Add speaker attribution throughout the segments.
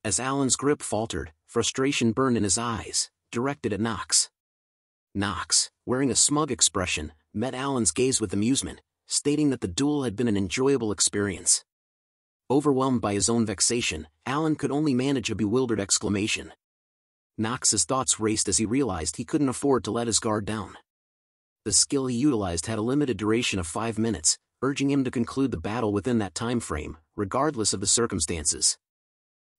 Speaker 1: As Alan's grip faltered, frustration burned in his eyes, directed at Nox. Nox, wearing a smug expression, met Alan's gaze with amusement, stating that the duel had been an enjoyable experience. Overwhelmed by his own vexation, Alan could only manage a bewildered exclamation. Nox's thoughts raced as he realized he couldn't afford to let his guard down. The skill he utilized had a limited duration of 5 minutes, urging him to conclude the battle within that time frame, regardless of the circumstances.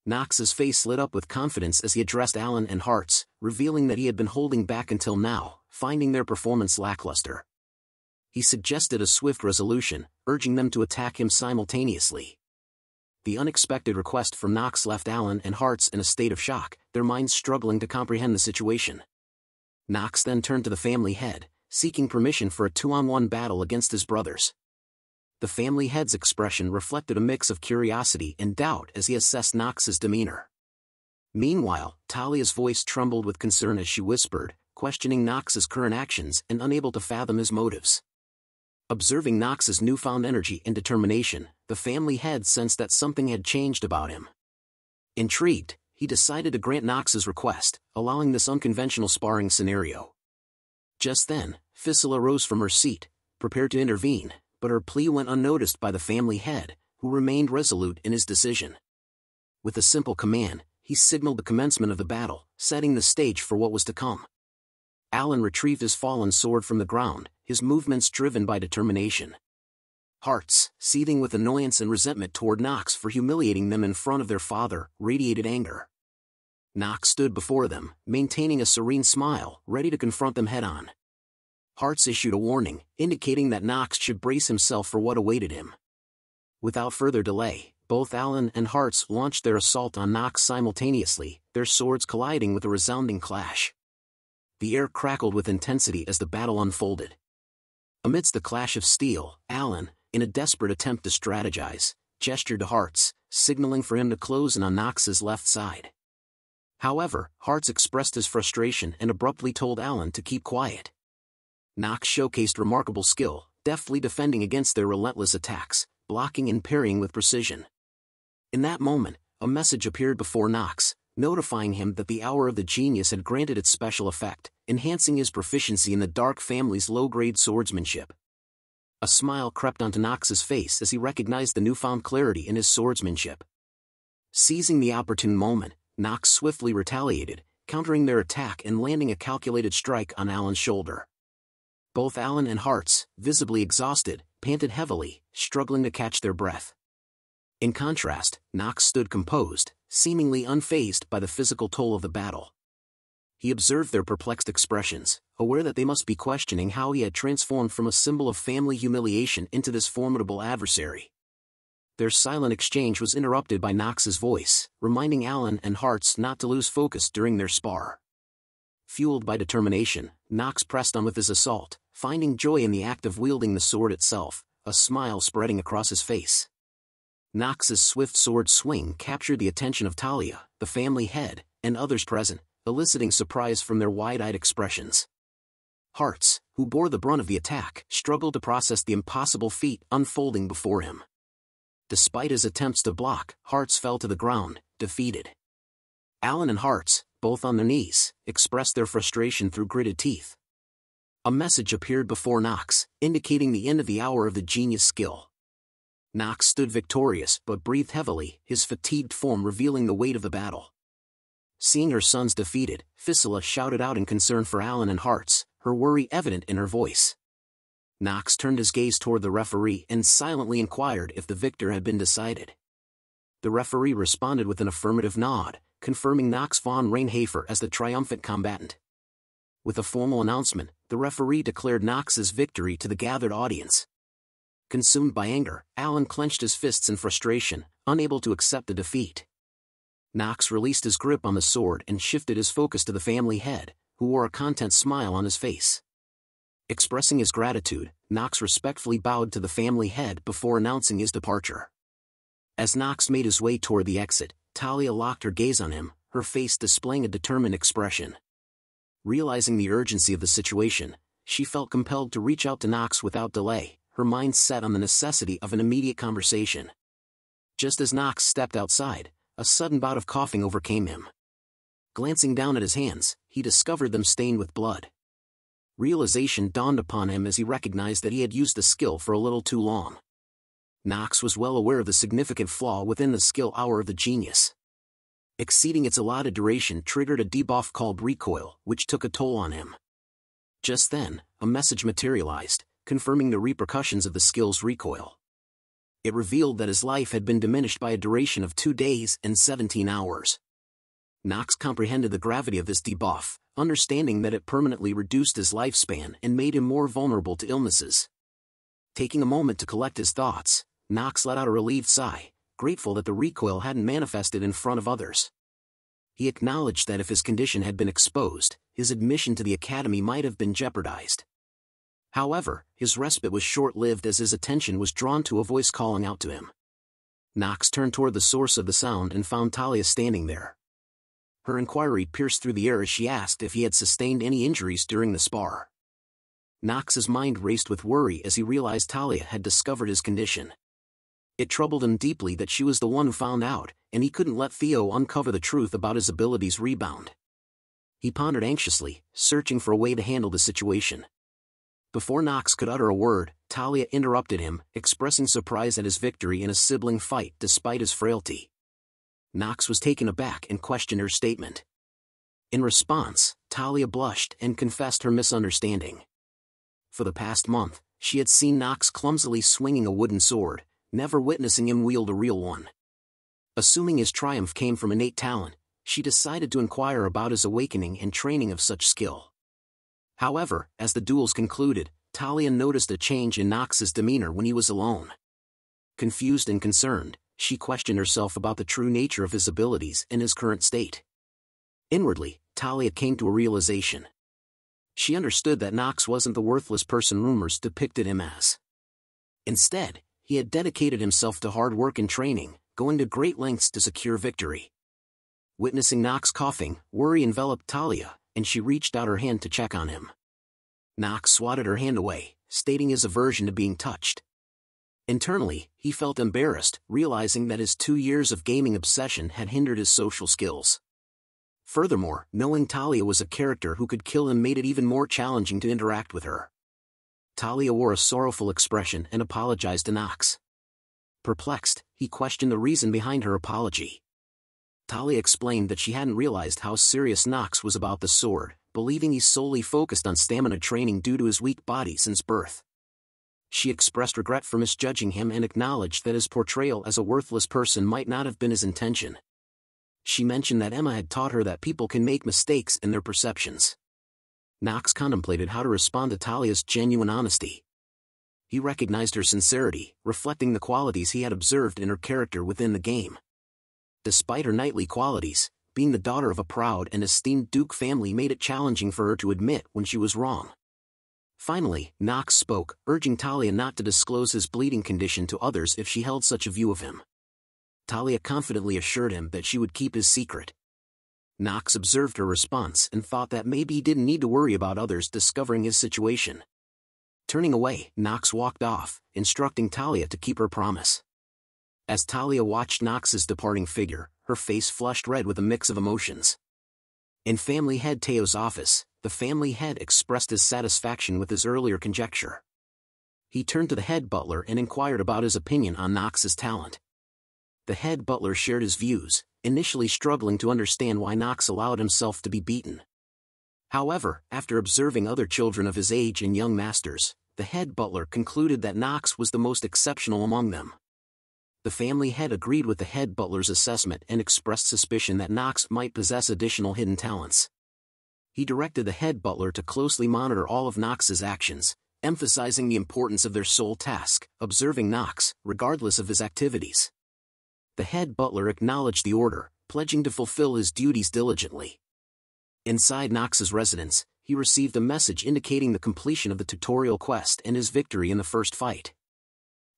Speaker 1: Nox's face lit up with confidence as he addressed Alan and Hartz, revealing that he had been holding back until now, finding their performance lackluster. He suggested a swift resolution, urging them to attack him simultaneously. The unexpected request from Nox left Alan and Hartz in a state of shock, their minds struggling to comprehend the situation. Nox then turned to the family head, seeking permission for a 2-on-1 battle against his brothers. The family head's expression reflected a mix of curiosity and doubt as he assessed Nox's demeanor. Meanwhile, Talia's voice trembled with concern as she whispered, questioning Nox's current actions and unable to fathom his motives. Observing Nox's newfound energy and determination, the family head sensed that something had changed about him. Intrigued, he decided to grant Nox's request, allowing this unconventional sparring scenario. Just then, Fissila rose from her seat, prepared to intervene, but her plea went unnoticed by the family head, who remained resolute in his decision. With a simple command, he signaled the commencement of the battle, setting the stage for what was to come. Alan retrieved his fallen sword from the ground, his movements driven by determination. Hartz, seething with annoyance and resentment toward Nox for humiliating them in front of their father, radiated anger. Nox stood before them, maintaining a serene smile, ready to confront them head-on. Hartz issued a warning, indicating that Nox should brace himself for what awaited him. Without further delay, both Alan and Hartz launched their assault on Nox simultaneously, their swords colliding with a resounding clash. The air crackled with intensity as the battle unfolded. Amidst the clash of steel, Alan, in a desperate attempt to strategize, gestured to Hartz, signaling for him to close in on Nox's left side. However, Hartz expressed his frustration and abruptly told Alan to keep quiet. Nox showcased remarkable skill, deftly defending against their relentless attacks, blocking and parrying with precision. In that moment, a message appeared before Nox, notifying him that the hour of the genius had granted its special effect, enhancing his proficiency in the Dark family's low-grade swordsmanship. A smile crept onto Nox's face as he recognized the newfound clarity in his swordsmanship. Seizing the opportune moment, Nox swiftly retaliated, countering their attack and landing a calculated strike on Alan's shoulder. Both Alan and Hartz, visibly exhausted, panted heavily, struggling to catch their breath. In contrast, Nox stood composed, seemingly unfazed by the physical toll of the battle. He observed their perplexed expressions, aware that they must be questioning how he had transformed from a symbol of family humiliation into this formidable adversary. Their silent exchange was interrupted by Nox's voice, reminding Alan and Hartz not to lose focus during their spar. Fueled by determination, Nox pressed on with his assault, finding joy in the act of wielding the sword itself, a smile spreading across his face. Nox's swift sword swing captured the attention of Talia, the family head, and others present, eliciting surprise from their wide-eyed expressions. Hartz, who bore the brunt of the attack, struggled to process the impossible feat unfolding before him. Despite his attempts to block, Hartz fell to the ground, defeated. Alan and Hartz, both on their knees, expressed their frustration through gritted teeth. A message appeared before Nox, indicating the end of the hour of the genius skill. Nox stood victorious but breathed heavily, his fatigued form revealing the weight of the battle. Seeing her sons defeated, Fissila shouted out in concern for Alan and Hartz, her worry evident in her voice. Nox turned his gaze toward the referee and silently inquired if the victor had been decided. The referee responded with an affirmative nod, confirming Nox von Reinharber as the triumphant combatant. With a formal announcement, the referee declared Nox's victory to the gathered audience. Consumed by anger, Alan clenched his fists in frustration, unable to accept the defeat. Nox released his grip on the sword and shifted his focus to the family head, who wore a content smile on his face. Expressing his gratitude, Nox respectfully bowed to the family head before announcing his departure. As Nox made his way toward the exit, Talia locked her gaze on him, her face displaying a determined expression. Realizing the urgency of the situation, she felt compelled to reach out to Nox without delay, her mind set on the necessity of an immediate conversation. Just as Nox stepped outside, a sudden bout of coughing overcame him. Glancing down at his hands, he discovered them stained with blood. Realization dawned upon him as he recognized that he had used the skill for a little too long. Nox was well aware of the significant flaw within the skill hour of the genius. Exceeding its allotted duration triggered a debuff called recoil, which took a toll on him. Just then, a message materialized, confirming the repercussions of the skill's recoil. It revealed that his life had been diminished by a duration of 2 days and 17 hours. Nox comprehended the gravity of this debuff, understanding that it permanently reduced his lifespan and made him more vulnerable to illnesses. Taking a moment to collect his thoughts, Nox let out a relieved sigh, grateful that the recoil hadn't manifested in front of others. He acknowledged that if his condition had been exposed, his admission to the academy might have been jeopardized. However, his respite was short-lived as his attention was drawn to a voice calling out to him. Nox turned toward the source of the sound and found Talia standing there. Her inquiry pierced through the air as she asked if he had sustained any injuries during the spar. Nox's mind raced with worry as he realized Talia had discovered his condition. It troubled him deeply that she was the one who found out, and he couldn't let Theo uncover the truth about his abilities' rebound. He pondered anxiously, searching for a way to handle the situation. Before Nox could utter a word, Talia interrupted him, expressing surprise at his victory in a sibling fight despite his frailty. Nox was taken aback and questioned her statement. In response, Talia blushed and confessed her misunderstanding. For the past month, she had seen Nox clumsily swinging a wooden sword, never witnessing him wield a real one. Assuming his triumph came from innate talent, she decided to inquire about his awakening and training of such skill. However, as the duels concluded, Talia noticed a change in Nox's demeanor when he was alone. Confused and concerned, she questioned herself about the true nature of his abilities and his current state. Inwardly, Talia came to a realization. She understood that Nox wasn't the worthless person rumors depicted him as. Instead, he had dedicated himself to hard work and training, going to great lengths to secure victory. Witnessing Nox coughing, worry enveloped Talia, and she reached out her hand to check on him. Nox swatted her hand away, stating his aversion to being touched. Internally, he felt embarrassed, realizing that his 2 years of gaming obsession had hindered his social skills. Furthermore, knowing Talia was a character who could kill him made it even more challenging to interact with her. Talia wore a sorrowful expression and apologized to Nox. Perplexed, he questioned the reason behind her apology. Talia explained that she hadn't realized how serious Nox was about the sword, believing he solely focused on stamina training due to his weak body since birth. She expressed regret for misjudging him and acknowledged that his portrayal as a worthless person might not have been his intention. She mentioned that Emma had taught her that people can make mistakes in their perceptions. Nox contemplated how to respond to Talia's genuine honesty. He recognized her sincerity, reflecting the qualities he had observed in her character within the game. Despite her knightly qualities, being the daughter of a proud and esteemed Duke family made it challenging for her to admit when she was wrong. Finally, Nox spoke, urging Talia not to disclose his bleeding condition to others if she held such a view of him. Talia confidently assured him that she would keep his secret. Nox observed her response and thought that maybe he didn't need to worry about others discovering his situation. Turning away, Nox walked off, instructing Talia to keep her promise. As Talia watched Nox's departing figure, her face flushed red with a mix of emotions. In family head Teo's office, the family head expressed his satisfaction with his earlier conjecture. He turned to the head butler and inquired about his opinion on Nox's talent. The head butler shared his views, initially struggling to understand why Nox allowed himself to be beaten. However, after observing other children of his age and young masters, the head butler concluded that Nox was the most exceptional among them. The family head agreed with the head butler's assessment and expressed suspicion that Nox might possess additional hidden talents. He directed the head butler to closely monitor all of Nox's actions, emphasizing the importance of their sole task, observing Nox, regardless of his activities. The head butler acknowledged the order, pledging to fulfill his duties diligently. Inside Nox's residence, he received a message indicating the completion of the tutorial quest and his victory in the first fight.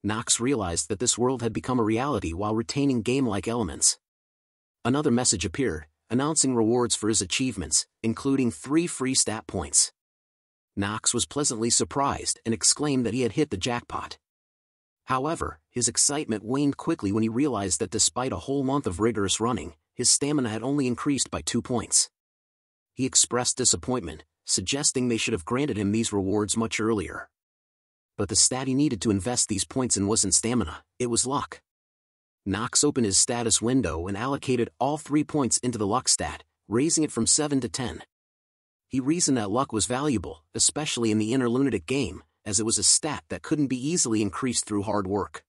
Speaker 1: Nox realized that this world had become a reality while retaining game-like elements. Another message appeared, announcing rewards for his achievements, including 3 free stat points. Nox was pleasantly surprised and exclaimed that he had hit the jackpot. However, his His excitement waned quickly when he realized that despite a whole month of rigorous running, his stamina had only increased by 2 points. He expressed disappointment, suggesting they should have granted him these rewards much earlier. But the stat he needed to invest these points in wasn't stamina, it was luck. Nox opened his status window and allocated all 3 points into the luck stat, raising it from 7 to 10. He reasoned that luck was valuable, especially in the inner Lunatic game, as it was a stat that couldn't be easily increased through hard work.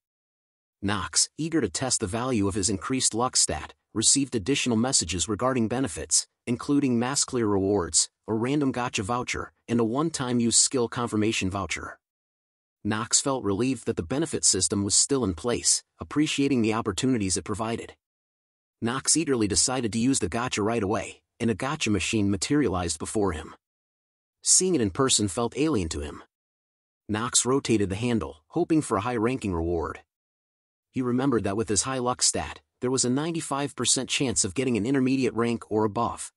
Speaker 1: Nox, eager to test the value of his increased luck stat, received additional messages regarding benefits, including mass clear rewards, a random gacha voucher, and a one-time use skill confirmation voucher. Nox felt relieved that the benefit system was still in place, appreciating the opportunities it provided. Nox eagerly decided to use the gacha right away, and a gacha machine materialized before him. Seeing it in person felt alien to him. Nox rotated the handle, hoping for a high-ranking reward. He remembered that with his high luck stat, there was a 95% chance of getting an intermediate rank or above.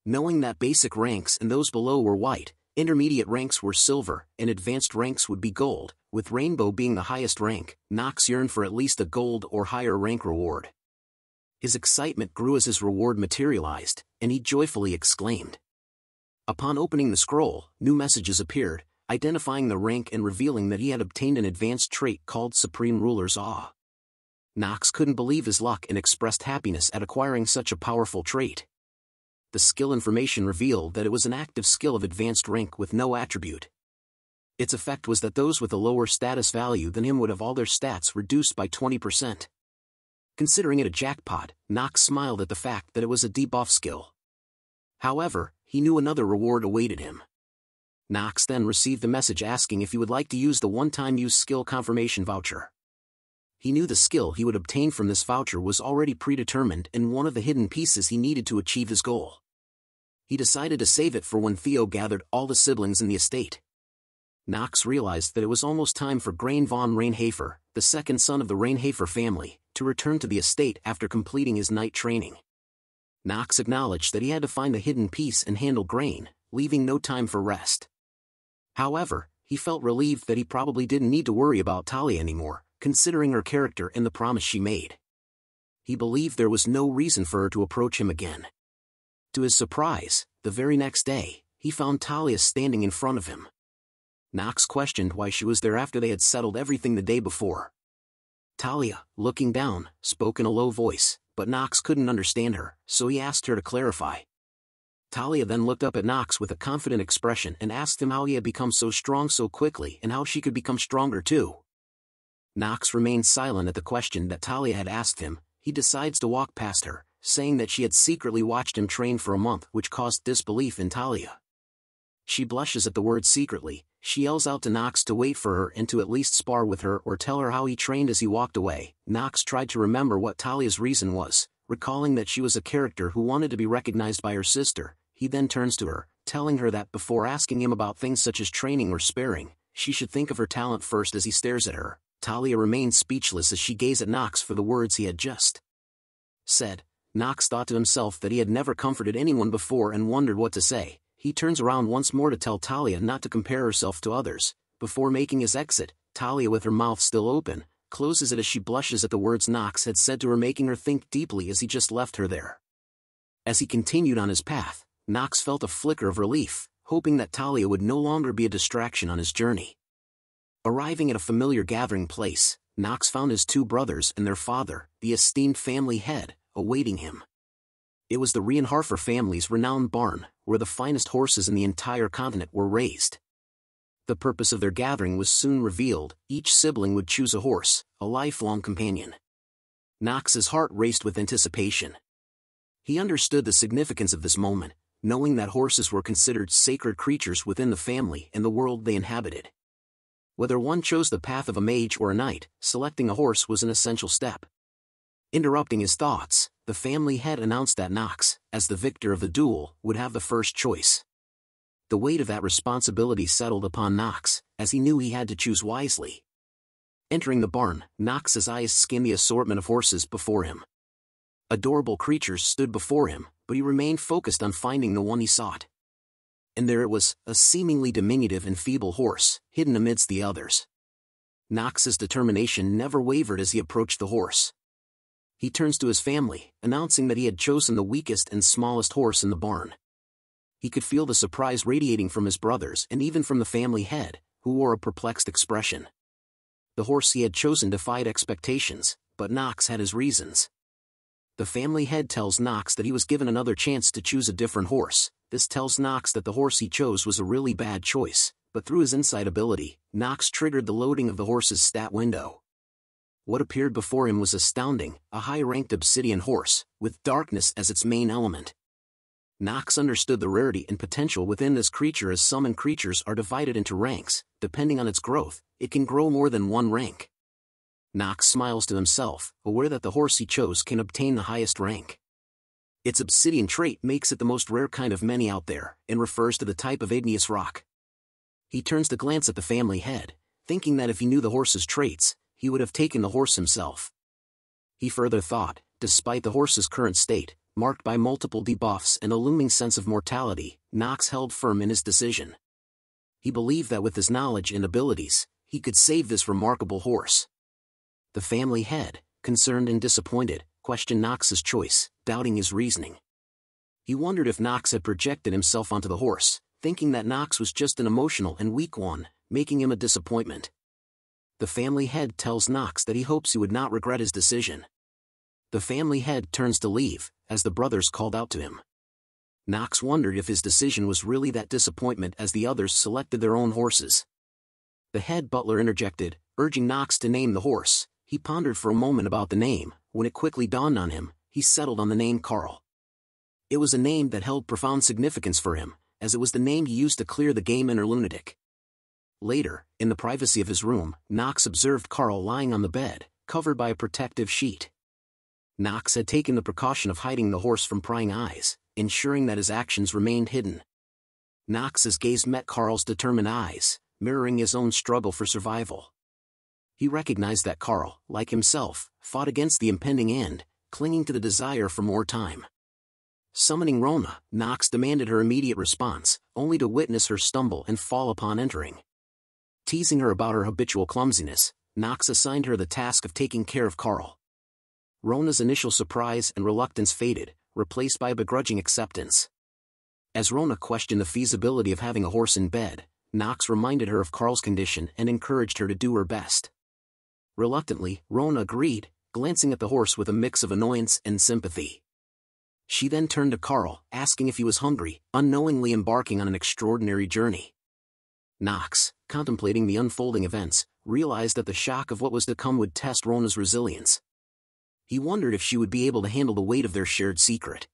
Speaker 1: Knowing that basic ranks and those below were white, intermediate ranks were silver, and advanced ranks would be gold, with rainbow being the highest rank, Nox yearned for at least a gold or higher rank reward. His excitement grew as his reward materialized, and he joyfully exclaimed. Upon opening the scroll, new messages appeared, identifying the rank and revealing that he had obtained an advanced trait called Supreme Ruler's Awe. Nox couldn't believe his luck and expressed happiness at acquiring such a powerful trait. The skill information revealed that it was an active skill of advanced rank with no attribute. Its effect was that those with a lower status value than him would have all their stats reduced by 20%. Considering it a jackpot, Nox smiled at the fact that it was a debuff skill. However, he knew another reward awaited him. Nox then received the message asking if he would like to use the one-time use skill confirmation voucher. He knew the skill he would obtain from this voucher was already predetermined and one of the hidden pieces he needed to achieve his goal. He decided to save it for when Theo gathered all the siblings in the estate. Nox realized that it was almost time for Nox von Reinharber, the second son of the Reinharber family, to return to the estate after completing his night training. Nox acknowledged that he had to find the hidden piece and handle grain, leaving no time for rest. However, he felt relieved that he probably didn't need to worry about Talia anymore, considering her character and the promise she made. He believed there was no reason for her to approach him again. To his surprise, the very next day, he found Talia standing in front of him. Nox questioned why she was there after they had settled everything the day before. Talia, looking down, spoke in a low voice, but Nox couldn't understand her, so he asked her to clarify. Talia then looked up at Nox with a confident expression and asked him how he had become so strong so quickly and how she could become stronger too. Nox remained silent at the question that Talia had asked him. He decides to walk past her, saying that she had secretly watched him train for a month, which caused disbelief in Talia. She blushes at the word secretly. She yells out to Nox to wait for her and to at least spar with her or tell her how he trained as he walked away. Nox tried to remember what Talia's reason was, recalling that she was a character who wanted to be recognized by her sister. He then turns to her, telling her that before asking him about things such as training or sparring, she should think of her talent first. As he stares at her, Talia remains speechless as she gazed at Nox for the words he had just said. Nox thought to himself that he had never comforted anyone before and wondered what to say. He turns around once more to tell Talia not to compare herself to others. Before making his exit, Talia, with her mouth still open, closes it as she blushes at the words Nox had said to her, making her think deeply as he just left her there. As he continued on his path, Nox felt a flicker of relief, hoping that Talia would no longer be a distraction on his journey. Arriving at a familiar gathering place, Nox found his two brothers and their father, the esteemed family head, awaiting him. It was the Reinharber family's renowned barn, where the finest horses in the entire continent were raised. The purpose of their gathering was soon revealed. Each sibling would choose a horse, a lifelong companion. Nox's heart raced with anticipation. He understood the significance of this moment, knowing that horses were considered sacred creatures within the family and the world they inhabited. Whether one chose the path of a mage or a knight, selecting a horse was an essential step. Interrupting his thoughts, the family head announced that Nox, as the victor of the duel, would have the first choice. The weight of that responsibility settled upon Nox, as he knew he had to choose wisely. Entering the barn, Nox's eyes scanned the assortment of horses before him. Adorable creatures stood before him, but he remained focused on finding the one he sought. And there it was, a seemingly diminutive and feeble horse, hidden amidst the others. Nox's determination never wavered as he approached the horse. He turns to his family, announcing that he had chosen the weakest and smallest horse in the barn. He could feel the surprise radiating from his brothers and even from the family head, who wore a perplexed expression. The horse he had chosen defied expectations, but Nox had his reasons. The family head tells Nox that he was given another chance to choose a different horse. This tells Nox that the horse he chose was a really bad choice, but through his insight ability, Nox triggered the loading of the horse's stat window. What appeared before him was astounding, a high-ranked obsidian horse, with darkness as its main element. Nox understood the rarity and potential within this creature, as summoned creatures are divided into ranks. Depending on its growth, it can grow more than one rank. Nox smiles to himself, aware that the horse he chose can obtain the highest rank. Its obsidian trait makes it the most rare kind of many out there, and refers to the type of igneous rock. He turns to glance at the family head, thinking that if he knew the horse's traits, he would have taken the horse himself. He further thought, despite the horse's current state, marked by multiple debuffs and a looming sense of mortality, Nox held firm in his decision. He believed that with his knowledge and abilities, he could save this remarkable horse. The family head, concerned and disappointed, questioned Nox's choice, doubting his reasoning. He wondered if Nox had projected himself onto the horse, thinking that Nox was just an emotional and weak one, making him a disappointment. The family head tells Nox that he hopes he would not regret his decision. The family head turns to leave, as the brothers called out to him. Nox wondered if his decision was really that disappointment, as the others selected their own horses. The head butler interjected, urging Nox to name the horse. He pondered for a moment about the name. When it quickly dawned on him, he settled on the name Carl. It was a name that held profound significance for him, as it was the name he used to clear the game inner Lunatic. Later, in the privacy of his room, Nox observed Carl lying on the bed, covered by a protective sheet. Nox had taken the precaution of hiding the horse from prying eyes, ensuring that his actions remained hidden. Nox's gaze met Carl's determined eyes, mirroring his own struggle for survival. He recognized that Carl, like himself, fought against the impending end, clinging to the desire for more time. Summoning Rona, Nox demanded her immediate response, only to witness her stumble and fall upon entering. Teasing her about her habitual clumsiness, Nox assigned her the task of taking care of Carl. Rona's initial surprise and reluctance faded, replaced by a begrudging acceptance. As Rona questioned the feasibility of having a horse in bed, Nox reminded her of Carl's condition and encouraged her to do her best. Reluctantly, Rona agreed, glancing at the horse with a mix of annoyance and sympathy. She then turned to Carl, asking if he was hungry, unknowingly embarking on an extraordinary journey. Nox, contemplating the unfolding events, realized that the shock of what was to come would test Rona's resilience. He wondered if she would be able to handle the weight of their shared secret.